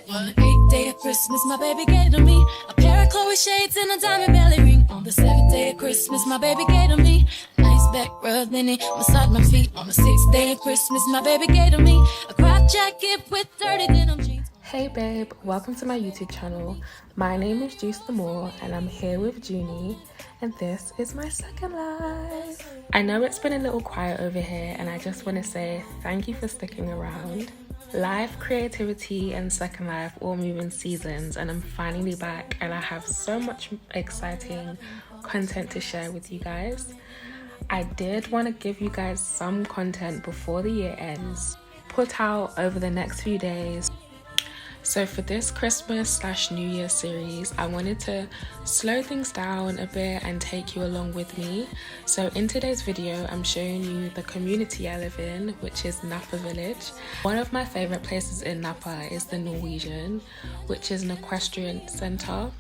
On the 8th day of Christmas, my baby gave to me a pair of Chloe shades and a diamond belly ring. On the 7th day of Christmas, my baby gave to me a nice back rub, then he massaged my feet. On the 6th day of Christmas, my baby gave to me a crop jacket with dirty denim jeans. Hey babe, welcome to my YouTube channel. My name is Juice the Moore and I'm here with Junie, and this is my second life. I know it's been a little quiet over here and I just want to say thank you for sticking around. Life, creativity and Second Life all move in seasons, and I'm finally back and I have so much exciting content to share with you guys. I did want to give you guys some content before the year ends, put out over the next few days. So for this Christmas/New Year series, I wanted to slow things down a bit and take you along with me. So in today's video, I'm showing you the community I live in, which is Napa Village. One of my favorite places in Napa is the Norwegian, which is an equestrian center,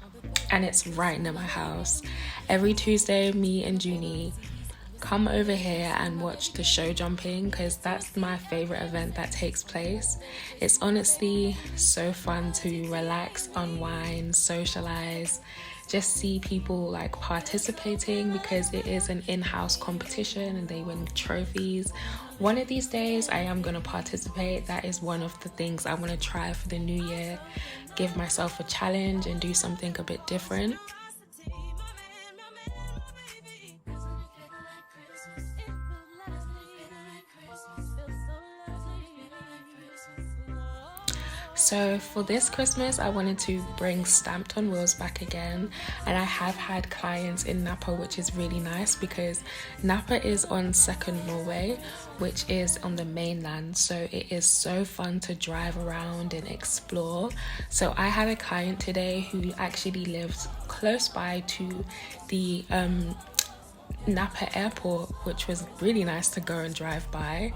and it's right near my house. Every Tuesday, me and Junie come over here and watch the show jumping, because that's my favorite event that takes place. It's honestly so fun to relax, unwind, socialize, just see people like participating, because it is an in-house competition and they win trophies. One of these days I am going to participate. That is one of the things I want to try for the new year, give myself a challenge and do something a bit different. So for this Christmas, I wanted to bring Stamped on Wheels back again, and I have had clients in Napa, which is really nice because Napa is on Second Norway, which is on the mainland, so it is so fun to drive around and explore. So I had a client today who actually lives close by to the Napa airport, which was really nice to go and drive by.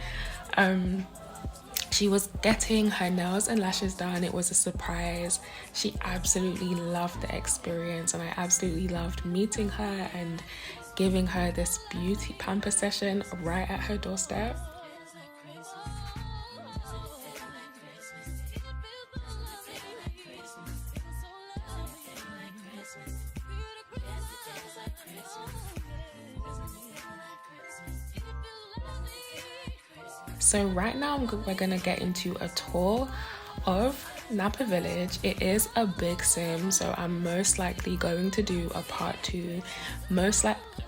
She was getting her nails and lashes done. It was a surprise. She absolutely loved the experience, and I absolutely loved meeting her and giving her this beauty pamper session right at her doorstep. So right now we're gonna get into a tour of Napa Village. It is a big sim, so I'm most likely going to do a part 2,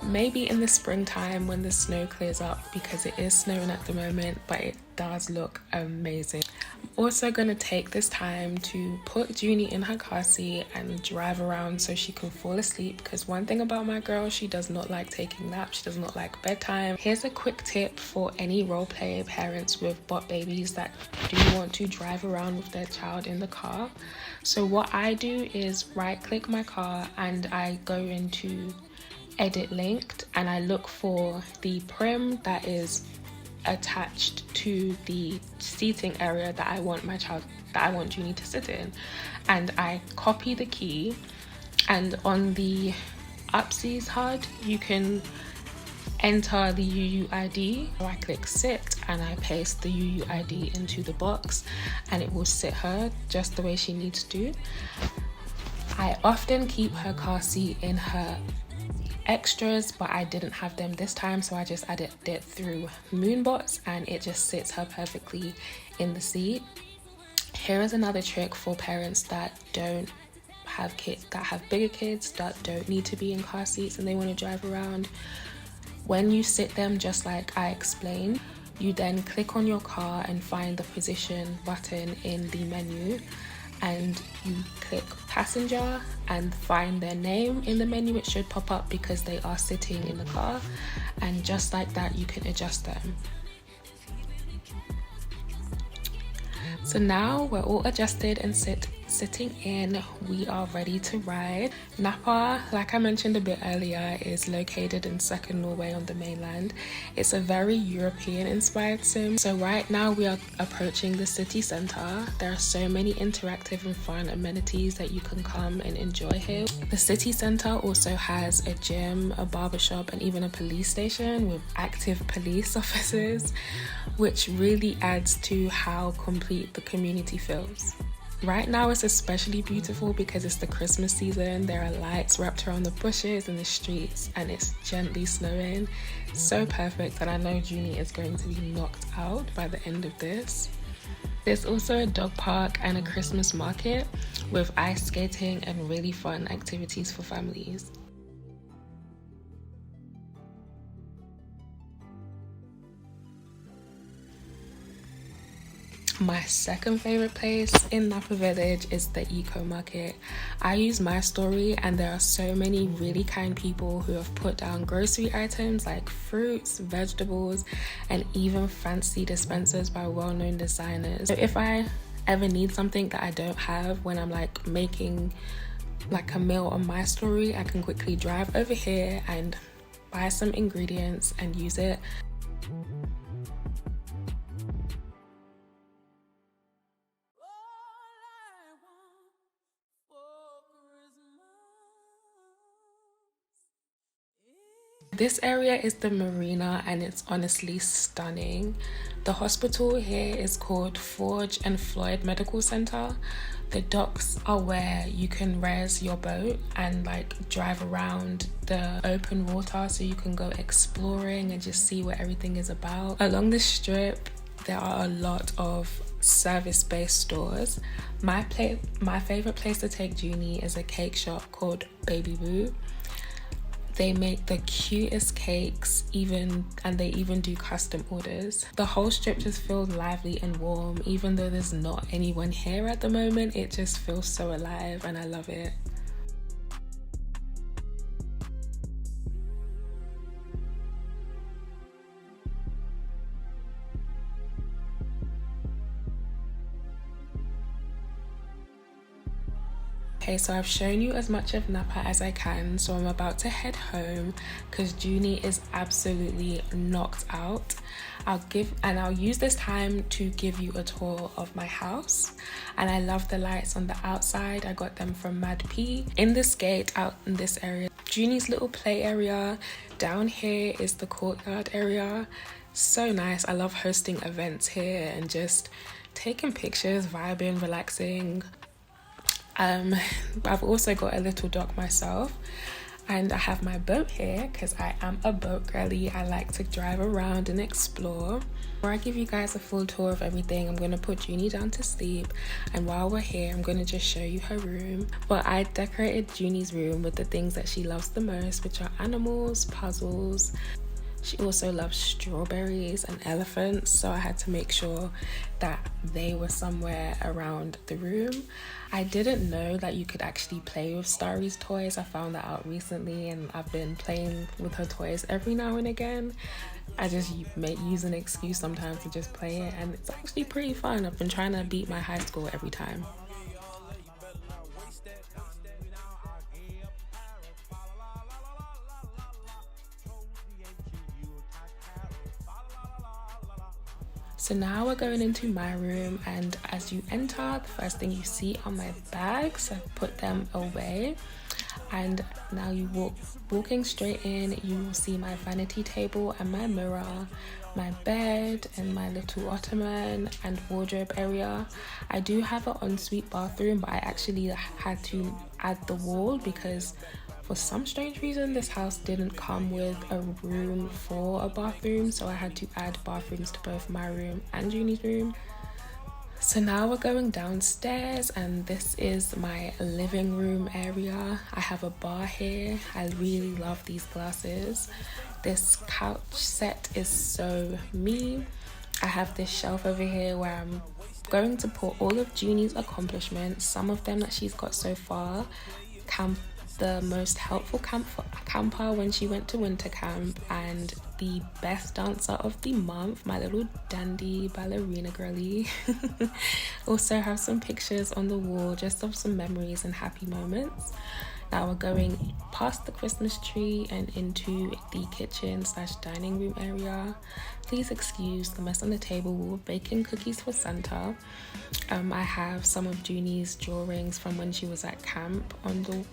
maybe in the springtime when the snow clears up, because it is snowing at the moment, but it does look amazing. I'm also going to take this time to put Junie in her car seat and drive around so she can fall asleep, because one thing about my girl, she does not like taking naps, she does not like bedtime. Here's a quick tip for any roleplay parents with bot babies that do want to drive around with their child in the car. So what I do is right click my car and I go into edit linked, and I look for the prim that is attached to the seating area that I want Junie to sit in, and I copy the key. And on the Upsies HUD you can enter the UUID. So I click sit and I paste the UUID into the box, and it will sit her just the way she needs to. I often keep her car seat in her extras, but I didn't have them this time, so I just added it through Moonbots, and it just sits her perfectly in the seat. Here is another trick for parents that don't have kids, that have bigger kids that don't need to be in car seats and they want to drive around. When you sit them just like I explained, you then click on your car and find the position button in the menu, and you click passenger and find their name in the menu. It should pop up because they are sitting in the car, and just like that you can adjust them. So now we're all adjusted and sitting in, we are ready to ride. Napa, like I mentioned a bit earlier, is located in Second Norway on the mainland. It's a very European inspired sim. So right now we are approaching the city centre. There are so many interactive and fun amenities that you can come and enjoy here. The city centre also has a gym, a barbershop and even a police station with active police officers, which really adds to how complete the community feels. Right now it's especially beautiful because it's the Christmas season. There are lights wrapped around the bushes in the streets and it's gently snowing. So perfect that I know Junie is going to be knocked out by the end of this. There's also a dog park and a Christmas market with ice skating and really fun activities for families. My second favorite place in Napa Village is the eco market. I use my story and there are so many really kind people who have put down grocery items like fruits, vegetables, and even fancy dispensers by well-known designers. So if I ever need something that I don't have when I'm like making like a meal on my story, I can quickly drive over here and buy some ingredients and use it. This area is the marina and it's honestly stunning. The hospital here is called Forge and Floyd Medical Center. The docks are where you can res your boat and like drive around the open water so you can go exploring and just see what everything is about. Along the strip, there are a lot of service-based stores. My favorite place to take Junie is a cake shop called Baby Boo. They make the cutest cakes and they even do custom orders. The whole strip just feels lively and warm. Even though there's not anyone here at the moment, it just feels so alive and I love it. Okay, so I've shown you as much of Napa as I can, so I'm about to head home because Junie is absolutely knocked out. I'll use this time to give you a tour of my house. And I love the lights on the outside. I got them from Mad P. In this gate out in this area, Junie's little play area. Down here is the courtyard area. So nice. I love hosting events here and just taking pictures, vibing, relaxing. I've also got a little dock myself and I have my boat here because I am a boat girly. I like to drive around and explore. Before I give you guys a full tour of everything, I'm going to put Junie down to sleep, and while we're here I'm going to just show you her room. But I decorated Junie's room with the things that she loves the most, which are animals, puzzles. She also loves strawberries and elephants, so I had to make sure that they were somewhere around the room. I didn't know that you could actually play with Starry's toys. I found that out recently and I've been playing with her toys every now and again. I just use an excuse sometimes to just play it and it's actually pretty fun. I've been trying to beat my high score every time. So now we're going into my room, and as you enter, the first thing you see are my bags. I've put them away, and now walking straight in, you will see my vanity table and my mirror, my bed and my little ottoman and wardrobe area. I do have an ensuite bathroom, but I actually had to add the wall because for some strange reason this house didn't come with a room for a bathroom, so I had to add bathrooms to both my room and Junie's room. So now we're going downstairs, and this is my living room area. I have a bar here. I really love these glasses. This couch set is so me. I have this shelf over here where I'm going to put all of Junie's accomplishments, some of them that she's got so far. The most helpful camper when she went to winter camp, and the best dancer of the month, my little dandy ballerina girly. Also have some pictures on the wall just of some memories and happy moments. Now we're going past the Christmas tree and into the kitchen / dining room area. Please excuse the mess on the table. We were baking cookies for Santa. I have some of Junie's drawings from when she was at camp on the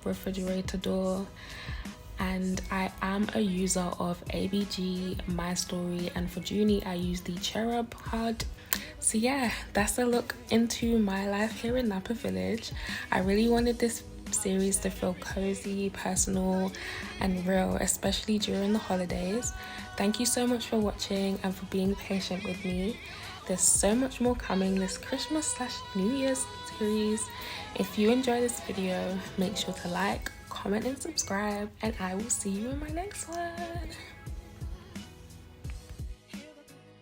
refrigerator door, and I am a user of ABG, My Story, and for Junie I use the Cherub card. So yeah, that's a look into my life here in Napa Village. I really wanted this series to feel cozy, personal and real, especially during the holidays. Thank you so much for watching and for being patient with me. There's so much more coming this Christmas/New Year's series. If you enjoy this video, make sure to like, comment and subscribe, and I will see you in my next one.